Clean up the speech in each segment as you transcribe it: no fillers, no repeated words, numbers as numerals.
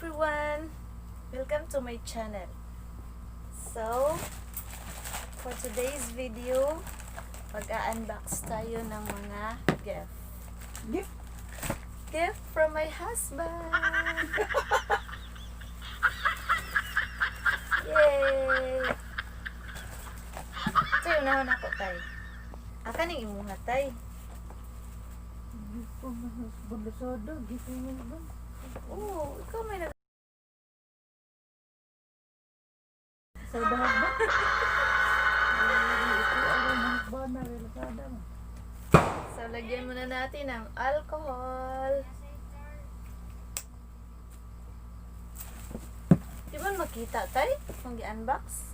everyone! Welcome to my channel. So, for today's video, mag-unbox tayo ng mga gift. Gift from my husband! Yay! So, unahon ako, tay. Aka ning imuha, tay. Lazada, gitu mo ba? Oo, ikaw may nag... Sa bahag ba? Ito ang ba na Lazada mo? So, lagyan muna natin ng alcohol. Di ba makita, tay? Kung i-unbox?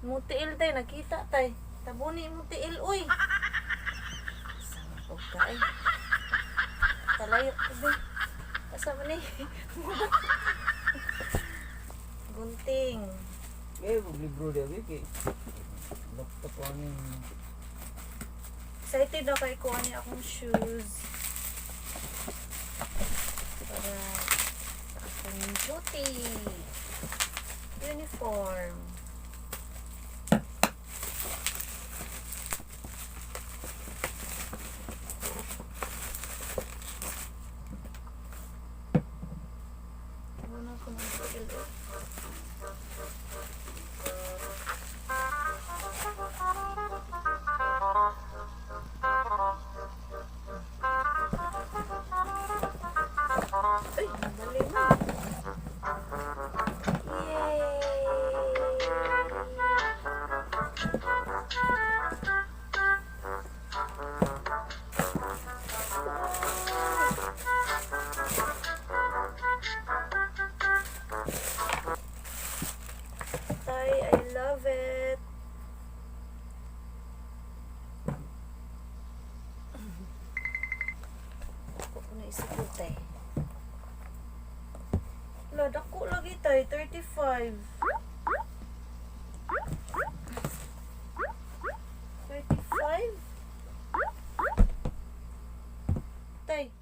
Mutiil, tay. Nakita, tay. Tabuni mutiil, uy. Sama ko ka, eh. Talayo ko, be. Kasama ni. Gunting. Eh, libro dia wiki. Laptop ang Excited na kay kuha niya akong shoes. Para sa akong duty. Uniform. Muna ko ng butil. Ay, madali na. Tay, I love it. Ako ko naisip ko, tay. Dako lagi, tay. 35. 35? Tay.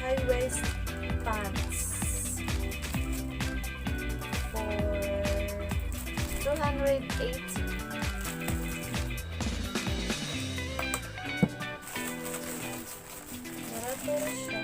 High-waist pants for 280. Barato rin siya.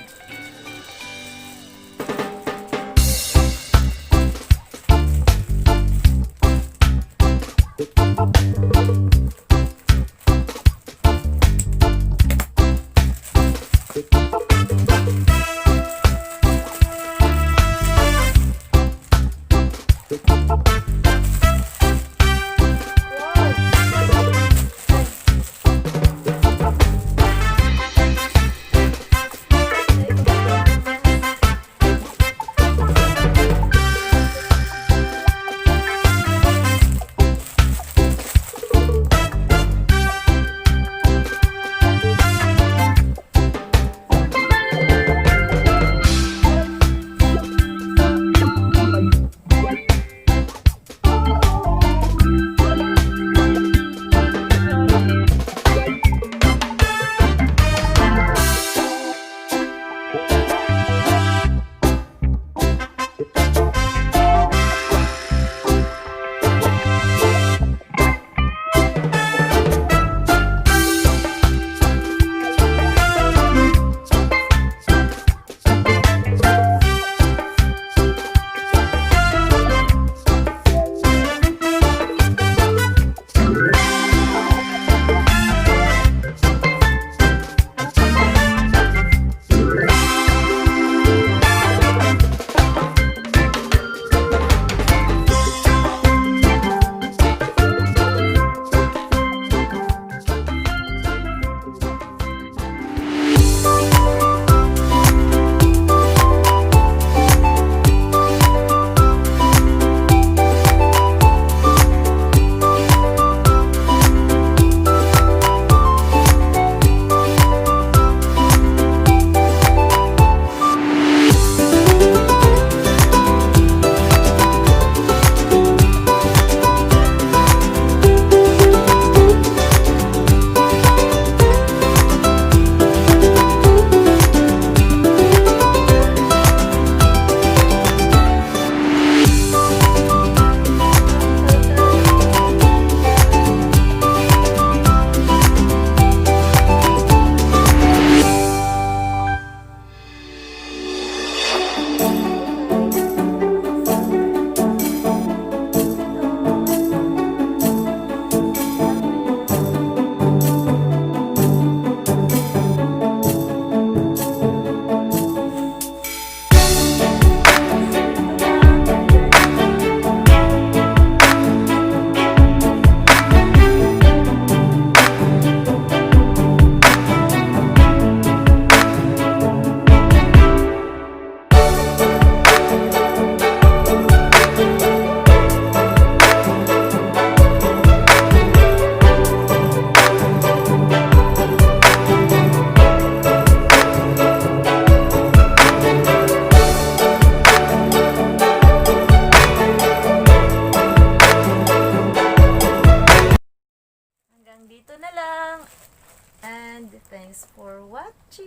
Thanks for watching.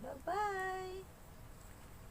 Bye-bye.